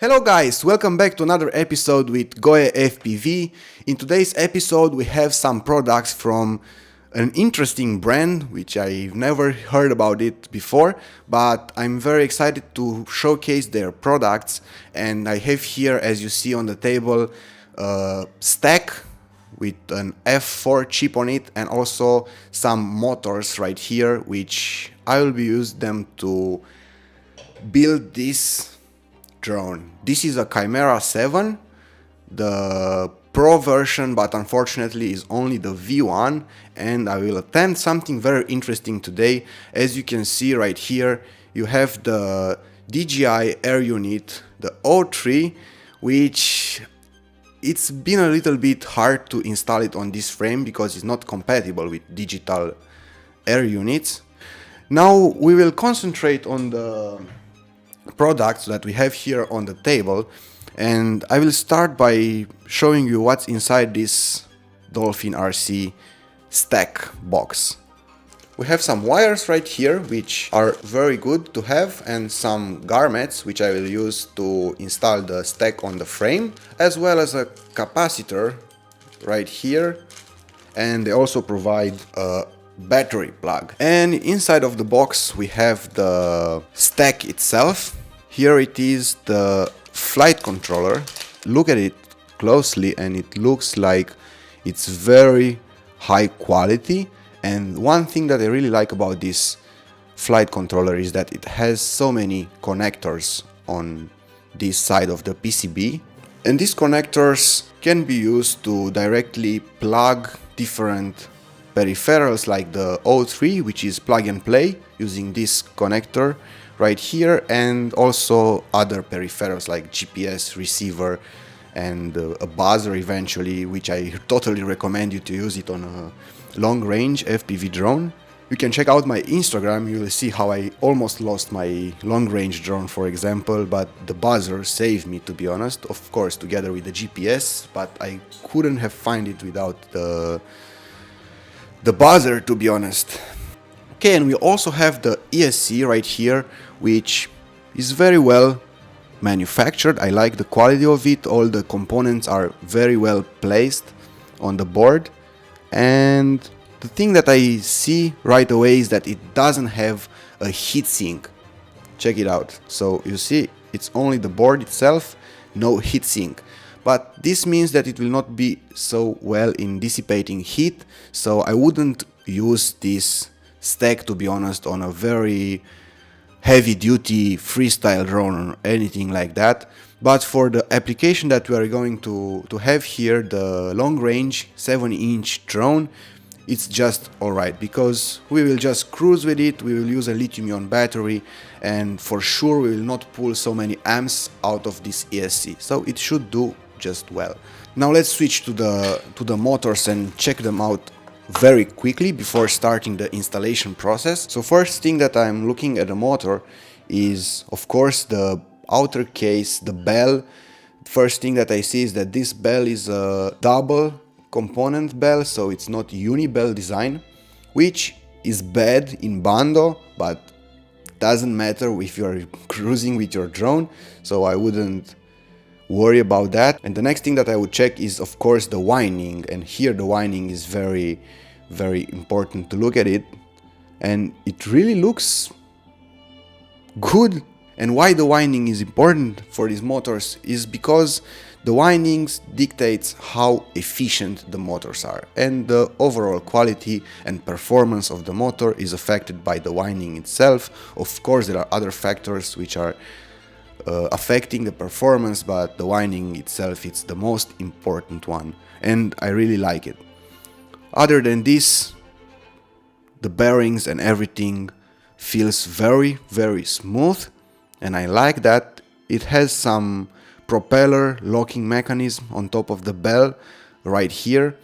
Hello guys, welcome back to another episode with GoeFPV. In today's episode we have some products from an interesting brand which I've never heard about it before, but I'm very excited to showcase their products. And I have here, as you see on the table, a stack with an F4 chip on it and also some motors right here, which I will be using them to build this drone. This is a Chimera 7, the Pro version, but unfortunately is only the V1, and I will attempt something very interesting today. As you can see right here, you have the DJI air unit, the O3, which it's been a little bit hard to install it on this frame because it's not compatible with digital air units. Now we will concentrate on the products that we have here on the table, and I will start by showing you what's inside this DolphinRC stack box. We have some wires right here which are very good to have, and some garments which I will use to install the stack on the frame, as well as a capacitor right here, and they also provide a battery plug. And inside of the box we have the stack itself. Here it is, the flight controller. Look at it closely and it looks like it's very high quality. And one thing that I really like about this flight controller is that it has so many connectors on this side of the PCB, and these connectors can be used to directly plug different peripherals like the O3, which is plug and play using this connector right here, and also other peripherals like GPS receiver and a buzzer eventually, which I totally recommend you to use it on a long range FPV drone. You can check out my Instagram, you will see how I almost lost my long range drone, for example, but the buzzer saved me, to be honest, of course together with the GPS, but I couldn't have found it without the buzzer, to be honest. Okay, and we also have the ESC right here, which is very well manufactured. I like the quality of it. All the components are very well placed on the board. And the thing that I see right away is that it doesn't have a heatsink. Check it out. So you see, it's only the board itself, no heatsink. But this means that it will not be so well in dissipating heat, so I wouldn't use this stack, to be honest, on a very heavy duty freestyle drone or anything like that. But for the application that we are going to have here, the long range 7-inch drone, it's just alright, because we will just cruise with it. We will use a lithium-ion battery, and for sure we will not pull so many amps out of this ESC, so it should do just well. Now let's switch to the motors and check them out very quickly before starting the installation process. So first thing that I'm looking at the motor is, of course, the outer case, the bell. First thing that I see is that this bell is a double component bell, so it's not uni-bell design, which is bad in bando, but doesn't matter if you're cruising with your drone, so I wouldn't worry about that. And the next thing that I would check is, of course, the winding, and here the winding is very important to look at it, and it really looks good. And why the winding is important for these motors is because the windings dictates how efficient the motors are, and the overall quality and performance of the motor is affected by the winding itself. Of course, there are other factors which are affecting the performance, but the winding itself, it's the most important one, and I really like it. Other than this, the bearings and everything feels very smooth, and I like that. It has some propeller locking mechanism on top of the bell right here,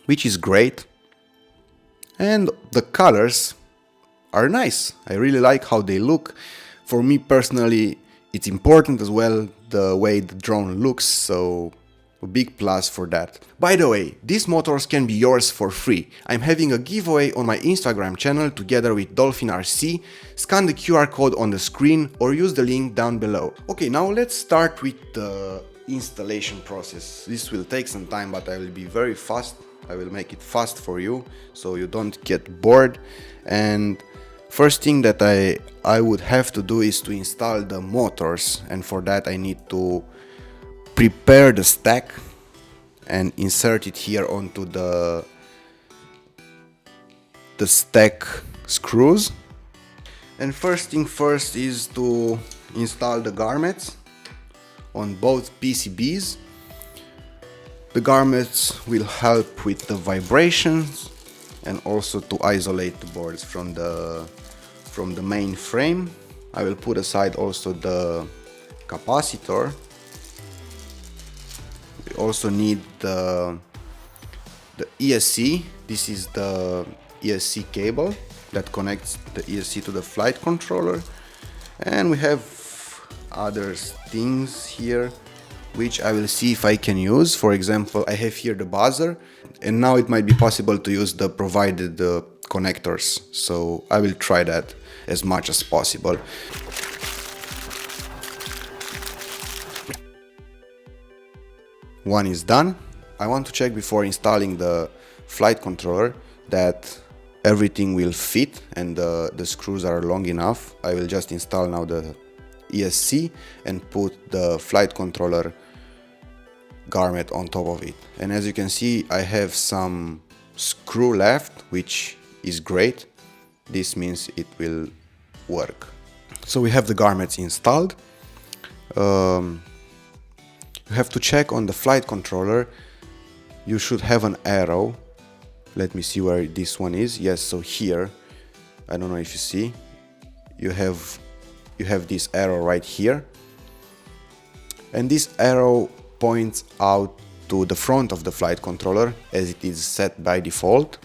which is great, and the colors are nice. I really like how they look. For me personally, it's important as well the way the drone looks, so A big plus for that. By the way, these motors can be yours for free. I'm having a giveaway on my Instagram channel together with DolphinRC. Scan the QR code on the screen or use the link down below. Okay, now let's start with the installation process. This will take some time, but I will be very fast. I will make it fast for you so you don't get bored. And first thing that I would have to do is to install the motors, and for that I need to prepare the stack and insert it here onto the stack screws. And first thing first is to install the garments on both PCBs. The garments will help with the vibrations and also to isolate the boards from the main frame. I will put aside also the capacitor. We also need the ESC. This is the ESC cable that connects the ESC to the flight controller. And we have other things here which I will see if I can use. For example, I have here the buzzer, and now it might be possible to use the provided connectors, so I will try that as much as possible. One is done. I want to check before installing the flight controller that everything will fit and the screws are long enough. I will just install now the ESC and put the flight controller garment on top of it. And as you can see, I have some screw left, which is great. This means it will work. So we have the garments installed. You have to check on the flight controller. You should have an arrow. Let me see where this one is. Yes, so here, I don't know if you see, you have this arrow right here, and this arrow points out to the front of the flight controller as it is set by default.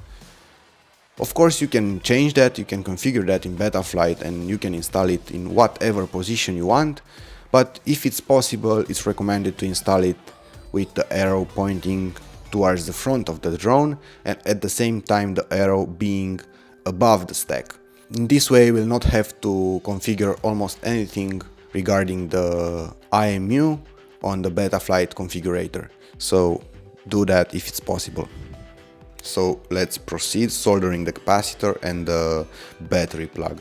Of course, you can change that, you can configure that in Betaflight, and you can install it in whatever position you want, but if it's possible, it's recommended to install it with the arrow pointing towards the front of the drone and at the same time the arrow being above the stack. In this way, you will not have to configure almost anything regarding the IMU on the Betaflight configurator. So do that if it's possible. So let's proceed soldering the capacitor and the battery plug.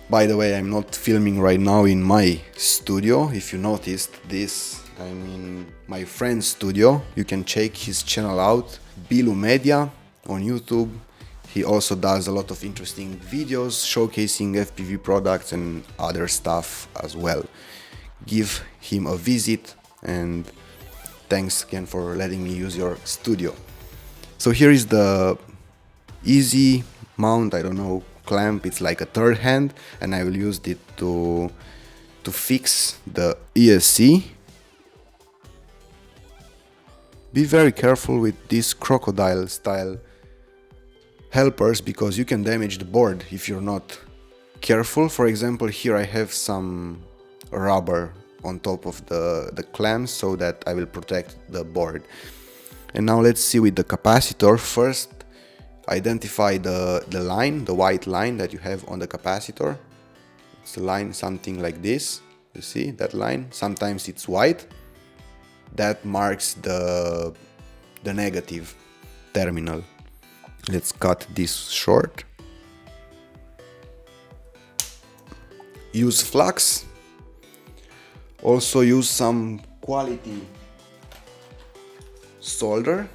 By the way, I'm not filming right now in my studio. If you noticed this, I'm in my friend's studio. You can check his channel out, Bilu Media, on YouTube. He also does a lot of interesting videos showcasing FPV products and other stuff as well. Give him a visit, and thanks again for letting me use your studio. So here is the easy mount, I don't know, clamp. It's like a third hand, and I will use it to fix the ESC. Be very careful with these crocodile style helpers because you can damage the board if you're not careful. For example, here I have some rubber on top of the clamps so that I will protect the board. And now let's see with the capacitor. First, identify the line, the white line that you have on the capacitor. It's a line something like this. You see that line? Sometimes it's white. That marks the negative terminal. Let's cut this short. Use flux. Also use some quality solder,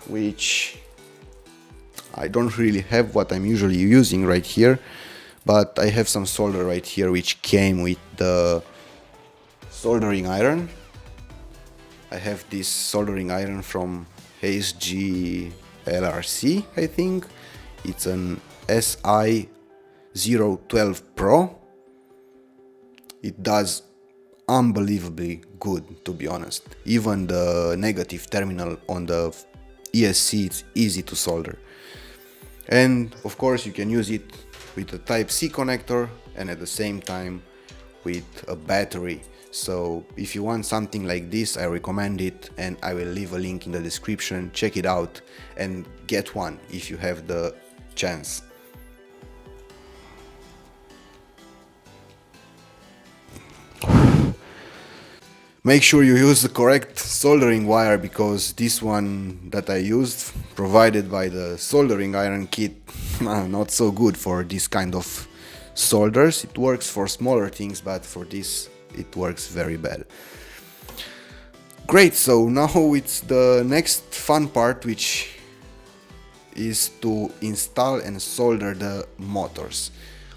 which I don't really have what I'm usually using right here, but I have some solder right here which came with the soldering iron. I have this soldering iron from HG LRC, I think. It's an SI012 Pro. It does unbelievably good, to be honest. Even the negative terminal on the ESC, it's easy to solder. And of course you can use it with a Type-C connector and at the same time with a battery. So if you want something like this, I recommend it, and I will leave a link in the description. Check it out and get one if you have the chance. Make sure you use the correct soldering wire, because this one that I used, provided by the soldering iron kit, not so good for this kind of solders. It works for smaller things, but for this it works very bad. Great, so now it's the next fun part, which is to install and solder the motors.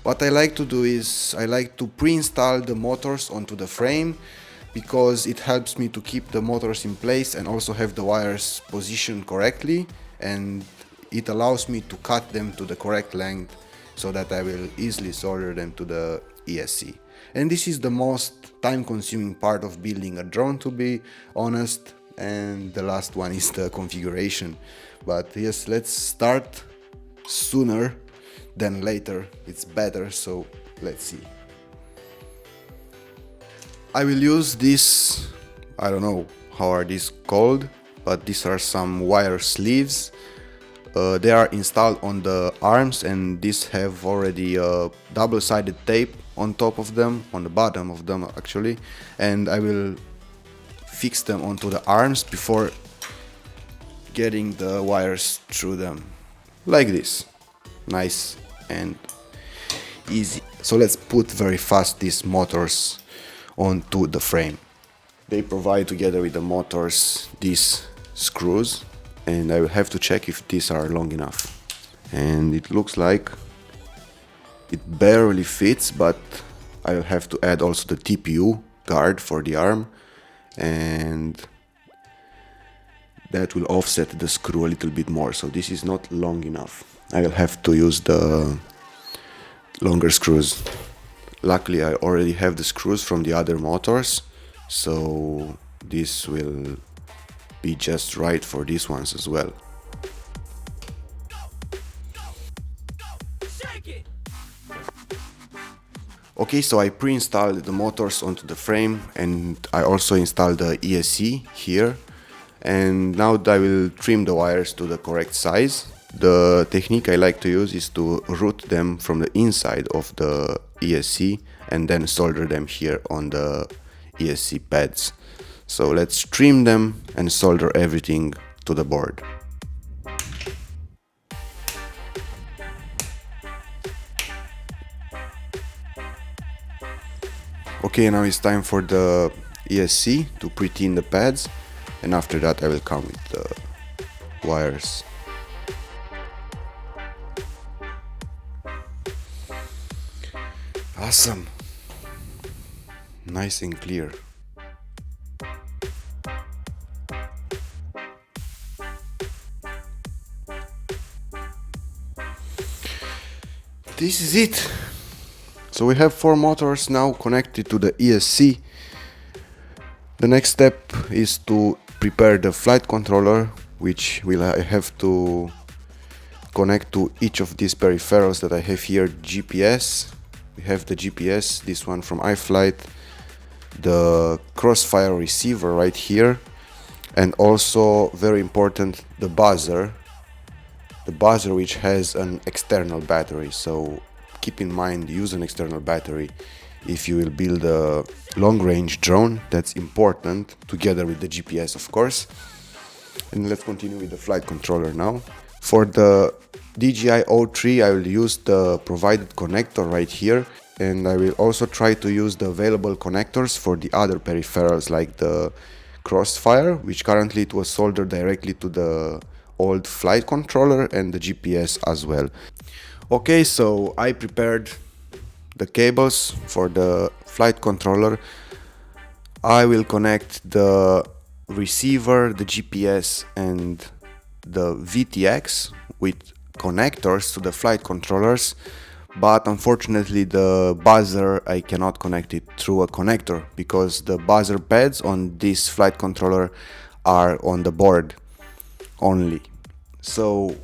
What I like to do is I like to pre-install the motors onto the frame, because it helps me to keep the motors in place and also have the wires positioned correctly, and it allows me to cut them to the correct length so that I will easily solder them to the ESC. And this is the most time-consuming part of building a drone, to be honest, and the last one is the configuration. But yes, let's start sooner than later. It's better, so let's see. I will use this, I don't know how are these called, but these are some wire sleeves. They are installed on the arms, and these have already a double-sided tape on top of them, on the bottom of them actually, and I will fix them onto the arms before getting the wires through them, like this. Nice and easy. So let's put very fast these motors onto the frame. They provide together with the motors these screws, and I will have to check if these are long enough. And it looks like it barely fits, but I will have to add also the TPU guard for the arm, and that will offset the screw a little bit more. So this is not long enough. I will have to use the longer screws. Luckily I already have the screws from the other motors, so this will be just right for these ones as well. Okay, so I pre-installed the motors onto the frame, and I also installed the ESC here, and now I will trim the wires to the correct size. The technique I like to use is to route them from the inside of the ESC and then solder them here on the ESC pads. So let's trim them and solder everything to the board. Okay, now it's time for the ESC to pre-tin the pads, and after that I will come with the wires. Awesome. Nice and clear. This is it. So we have 4 motors now connected to the ESC. The next step is to prepare the flight controller, which I have to connect to each of these peripherals that I have here. GPS. We have the GPS, this one from iFlight, the crossfire receiver right here, and also very important, the buzzer which has an external battery. So keep in mind, use an external battery if you will build a long-range drone. That's important, together with the GPS of course. And let's continue with the flight controller now. For the DJI-03 I will use the provided connector right here, and I will also try to use the available connectors for the other peripherals, like the crossfire, which currently it was soldered directly to the old flight controller, and the GPS as well. Okay, so I prepared the cables for the flight controller. I will connect the receiver, the GPS and the VTX with connectors to the flight controllers, but unfortunately the buzzer I cannot connect it through a connector, because the buzzer pads on this flight controller are on the board only. So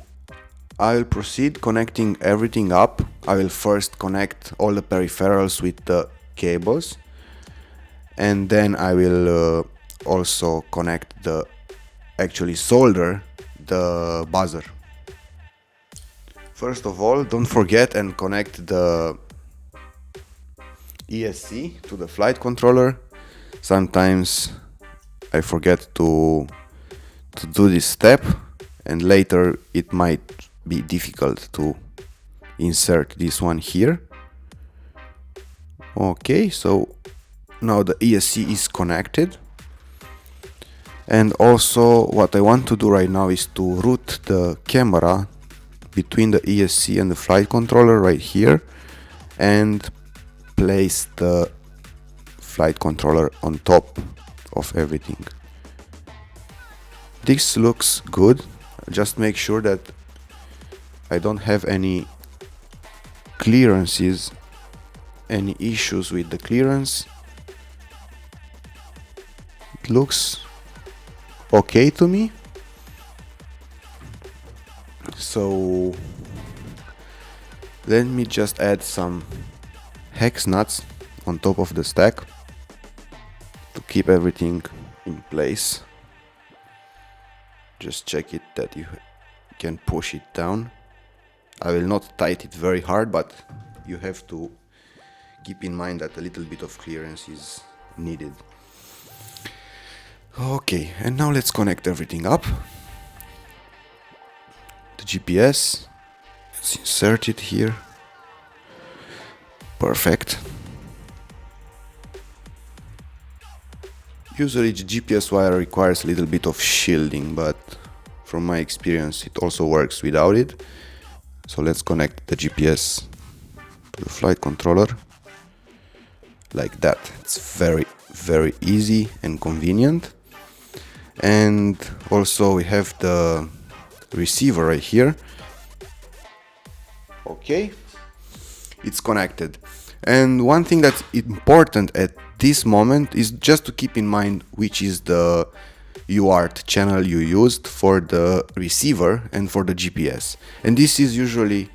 I will proceed connecting everything up. I will first connect all the peripherals with the cables, and then I will also connect actually solder the buzzer. First of all, don't forget and connect the ESC to the flight controller. Sometimes I forget to do this step, and later it might be difficult to insert this one here. Okay, so now the ESC is connected, and also what I want to do right now is to route the camera between the ESC and the flight controller right here, and place the flight controller on top of everything. This looks good. Just make sure that I don't have any clearances, any issues with the clearance. It looks okay to me. So let me just add some hex nuts on top of the stack to keep everything in place. Just check it that you can push it down. I will not tighten it very hard, but you have to keep in mind that a little bit of clearance is needed. Okay, and now let's connect everything up. The GPS, let's insert it here. Perfect. Usually the GPS wire requires a little bit of shielding, but from my experience it also works without it. So let's connect the GPS to the flight controller like that. It's very easy and convenient. And also we have the receiver right here. Okay, it's connected. And one thing that's important at this moment is just to keep in mind which is the UART channel you used for the receiver and for the GPS. And this is usually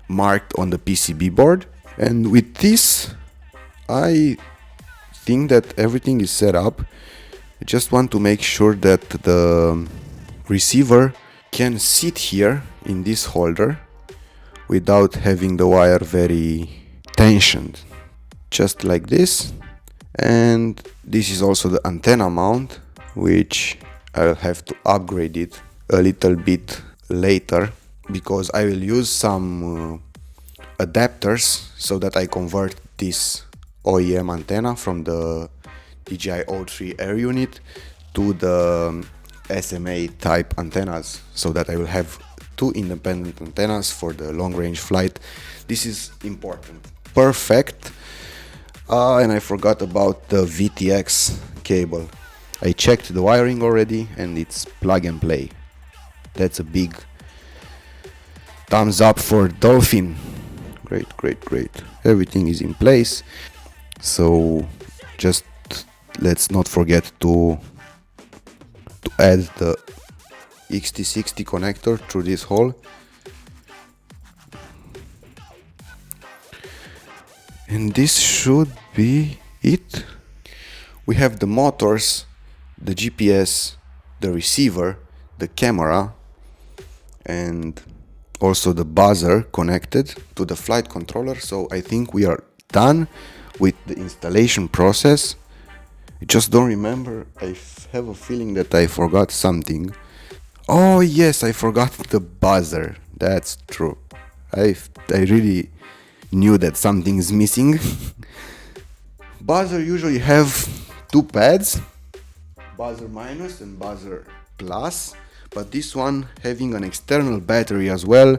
marked on the PCB board. And with this, I think that everything is set up. I just want to make sure that the receiver can sit here in this holder without having the wire very tensioned, just like this. And this is also the antenna mount, which I'll have to upgrade it a little bit later, because I will use some adapters so that I convert this OEM antenna from the DJI O3 air unit to the SMA type antennas, so that I will have two independent antennas for the long range flight. This is important. Perfect. And I forgot about the VTX cable. I checked the wiring already and it's plug and play. That's a big thumbs up for Dolphin. Great. Everything is in place. So just let's not forget to add the XT60 connector through this hole. And this should be it. We have the motors, the GPS, the receiver, the camera, and also the buzzer connected to the flight controller. So I think we are done with the installation process. I just don't remember. I have a feeling that I forgot something. Oh yes, I forgot the buzzer. That's true. I really knew that something is missing. Buzzer usually have two pads, buzzer minus and buzzer plus, but this one having an external battery as well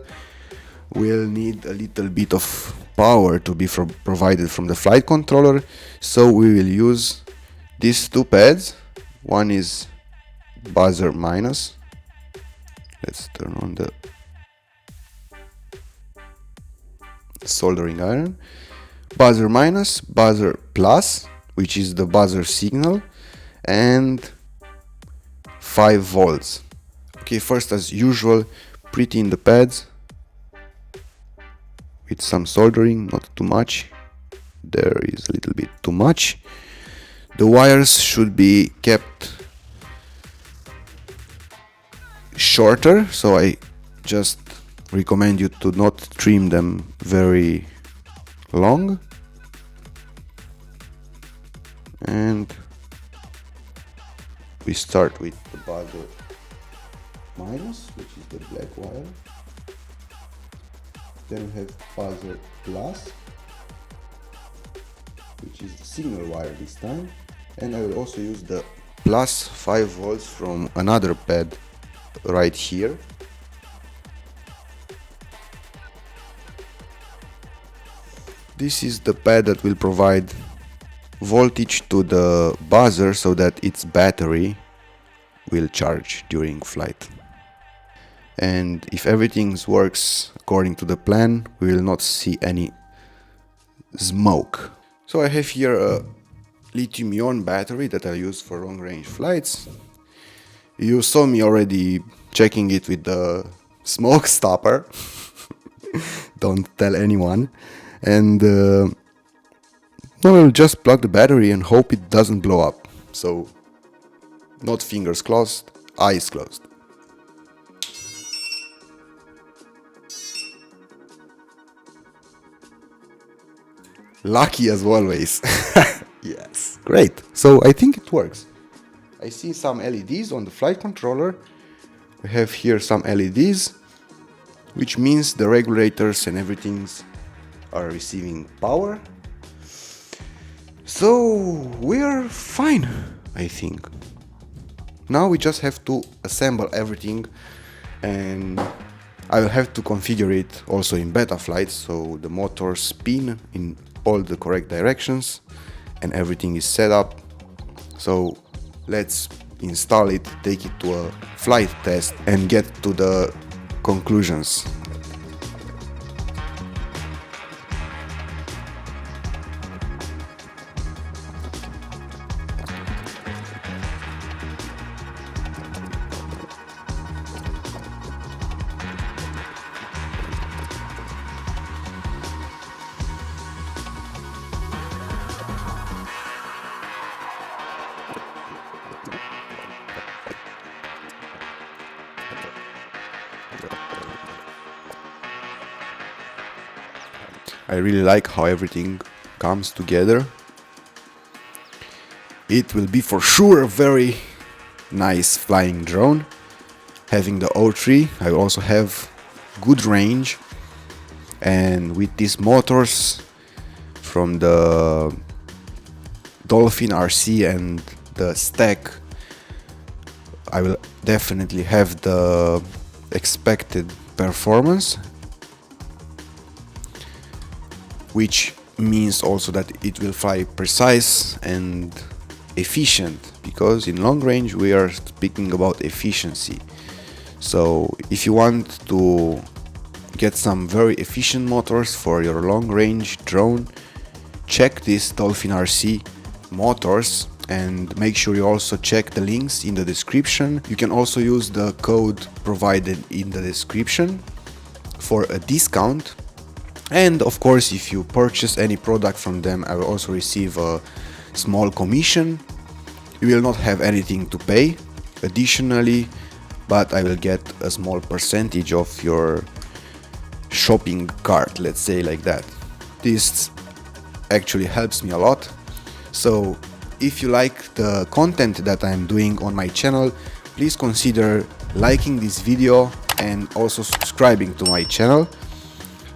will need a little bit of power to be provided from the flight controller, so we will use these two pads. One is buzzer minus. Let's turn on the soldering iron. Buzzer minus, buzzer plus, which is the buzzer signal, and 5 volts. Okay, first as usual, pretty in the pads with some soldering, not too much. there is a little bit too much. The wires should be kept shorter, so I just recommend you to not trim them very long. And we start with the buzzer minus, which is the black wire. Then we have buzzer plus, which is the signal wire this time. And I will also use the plus 5 volts from another pad right here. This is the pad that will provide voltage to the buzzer so that its battery will charge during flight. And if everything works according to the plan, we will not see any smoke. So I have here a lithium-ion battery that I use for long-range flights. You saw me already checking it with the smoke stopper. Don't tell anyone. And now I'll just plug the battery and hope it doesn't blow up. So, not fingers closed, eyes closed. Lucky as always. Yes, great. So I think it works. I see some LEDs on the flight controller. We have here some LEDs, which means the regulators and everything are receiving power. So we're fine, I think. Now we just have to assemble everything, and I will have to configure it also in beta flights, so the motors spin in all the correct directions and everything is set up. So let's install it, take it to a flight test and get to the conclusions. I really like how everything comes together. It will be for sure a very nice flying drone. Having the O3, I also have good range, and with these motors from the DolphinRC and the stack, I will definitely have the expected performance, which means also that it will fly precise and efficient, because in long range we are speaking about efficiency. So if you want to get some very efficient motors for your long range drone, check these DolphinRC motors and make sure you also check the links in the description. You can also use the code provided in the description for a discount. And of course, if you purchase any product from them, I will also receive a small commission. You will not have anything to pay additionally, but I will get a small percentage of your shopping cart, let's say like that. This actually helps me a lot. So if you like the content that I'm doing on my channel, please consider liking this video and also subscribing to my channel.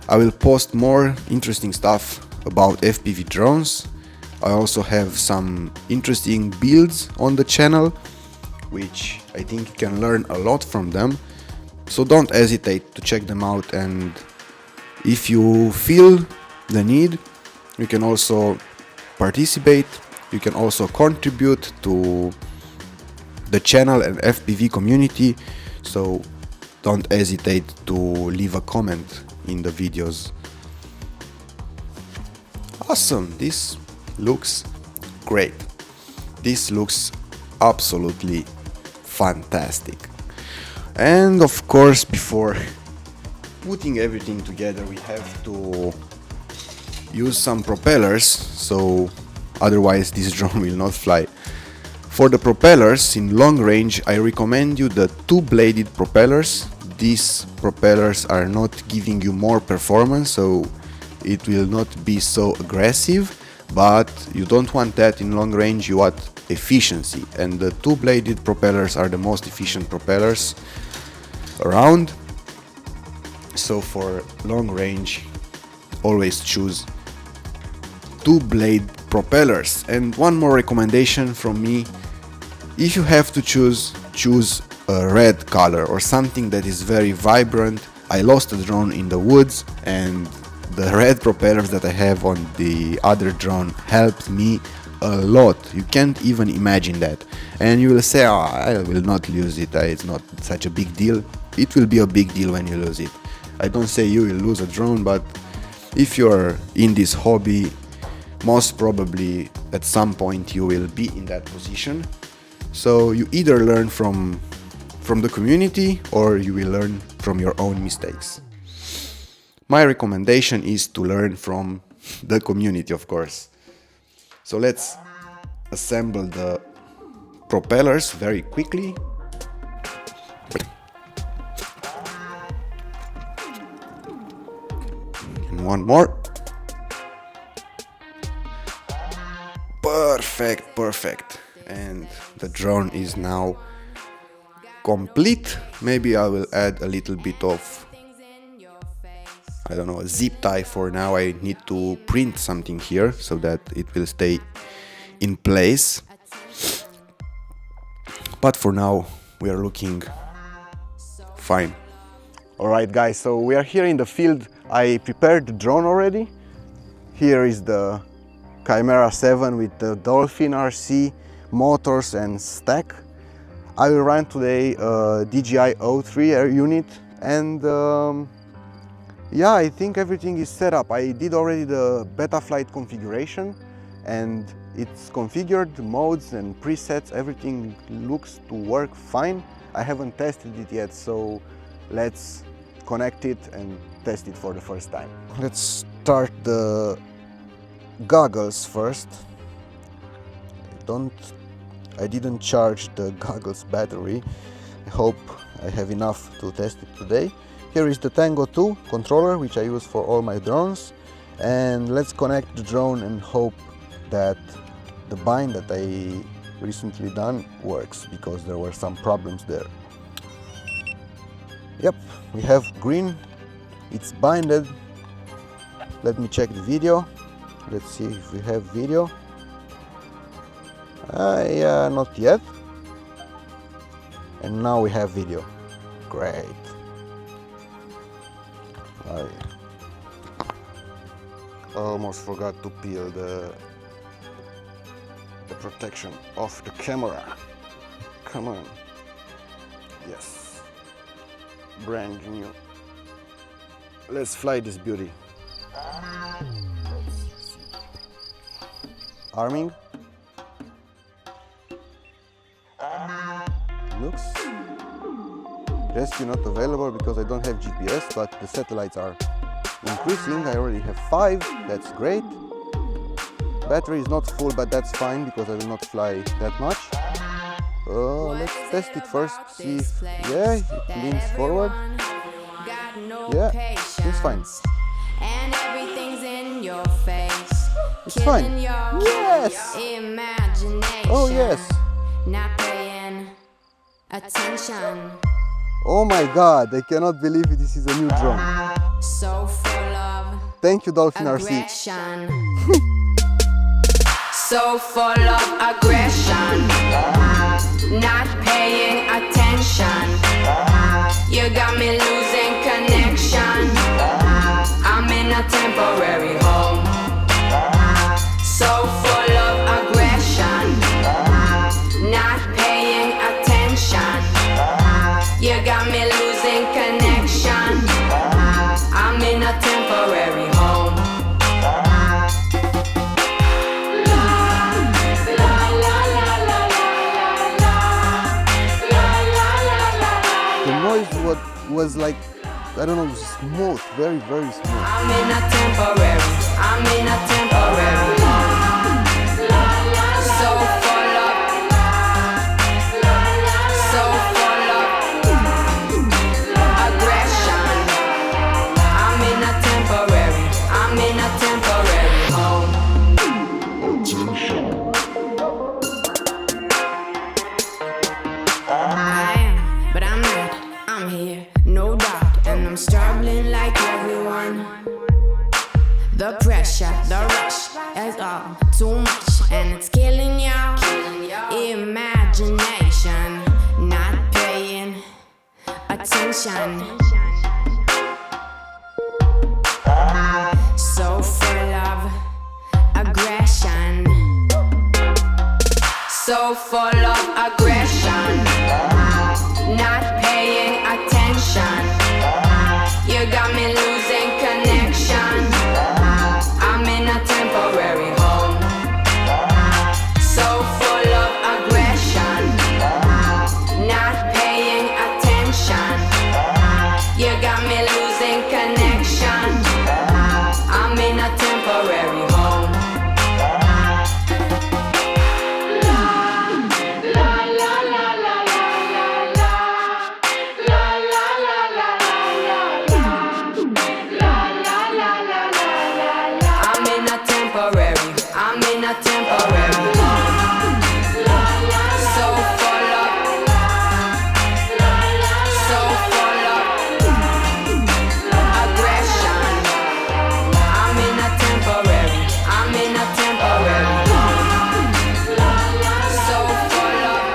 I will post more interesting stuff about FPV drones. I also have some interesting builds on the channel, which I think you can learn a lot from them. So don't hesitate to check them out, and if you feel the need, you can also participate. You can also contribute to the channel and FPV community. So don't hesitate to leave a comment in the videos. Awesome, this looks great. This looks absolutely fantastic. And of course, before putting everything together, we have to use some propellers, so otherwise this drone will not fly. For the propellers in long range, I recommend you the two-bladed propellers. These propellers are not giving you more performance, so it will not be so aggressive, but you don't want that in long range. You want efficiency, and the two-bladed propellers are the most efficient propellers around. So for long range, always choose two-blade propellers. And one more recommendation from me: if you have to choose a red color or something that is very vibrant. I lost a drone in the woods, and the red propellers that I have on the other drone helped me a lot. You can't even imagine that. And you will say, oh, I will not lose it, it's not such a big deal. It will be a big deal when you lose it. I don't say you will lose a drone, but if you're in this hobby, most probably at some point you will be in that position. So you either learn from the community, or you will learn from your own mistakes. My recommendation is to learn from the community, of course. So let's assemble the propellers very quickly. And one more. Perfect. And the drone is now complete. Maybe I will add a little bit of, I don't know, a zip tie for now. I need to print something here so that it will stay in place. But for now, we are looking fine. Alright guys, so we are here in the field. I prepared the drone already. Here is the Chimera 7 with the DolphinRC motors and stack. I will run today a DJI O3 unit, and yeah, I think everything is set up. I did already the beta flight configuration, and it's configured, the modes and presets, everything looks to work fine. I haven't tested it yet, so let's connect it and test it for the first time. Let's start the goggles first. I didn't charge the goggles battery. I hope I have enough to test it today. Here is the Tango 2 controller, which I use for all my drones. And let's connect the drone and hope that the bind that I recently done works, because there were some problems there. Yep, we have green. It's binded. Let me check the video. Let's see if we have video. Yeah, not yet. And now we have video. Great. I almost forgot to peel the protection of the camera. Come on. Yes. Brand new. Let's fly this beauty. Arming. Looks. Rescue not available because I don't have GPS, but the satellites are increasing. I already have 5, that's great. Battery is not full, but that's fine because I will not fly that much. Let's test it first, see if, yeah, it leans forward. Yeah, it's fine. It's fine. Yes! Oh yes! Attention. Oh my god, I cannot believe it. This is a new drone. So full of thank you, DolphinRC. So full of aggression, not paying attention. You got me losing connection. I'm in a temporary home. So full of aggression, not paying attention. You got me losing connection. I'm in a temporary home. The noise was like I don't know, smooth, very, very smooth. I'm in a temporary, I'm in a temporary. So full of, so full of aggression. I'm in a temporary, I'm in a temporary home. I am, but I'm not, I'm here, no doubt, and I'm struggling like everyone. The pressure, the rush is all too much, and it's killing your imagination, not paying attention. So full of aggression, so full of aggression, not paying attention. You got me losing connection. I'm in a temporary home, so full of aggression, not paying attention. You got me losing connection. I'm in a temporary home. I'm in a temporary, I'm in a temporary. So full of, so full of aggression. I'm in a temporary, I'm in a temporary. So full of,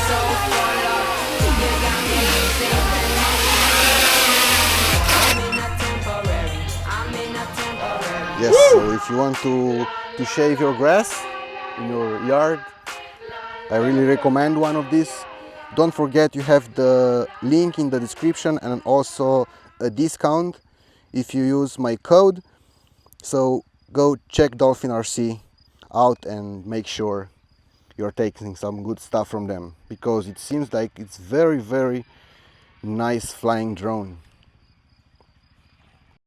so full of, you got me losing connection. I'm in a temporary, I'm in a temporary. Yes, so if you want to shave your grass in your yard, I really recommend one of these. Don't forget you have the link in the description and also a discount if you use my code. So go check DolphinRC out and make sure you're taking some good stuff from them, because it seems like it's very, very nice flying drone.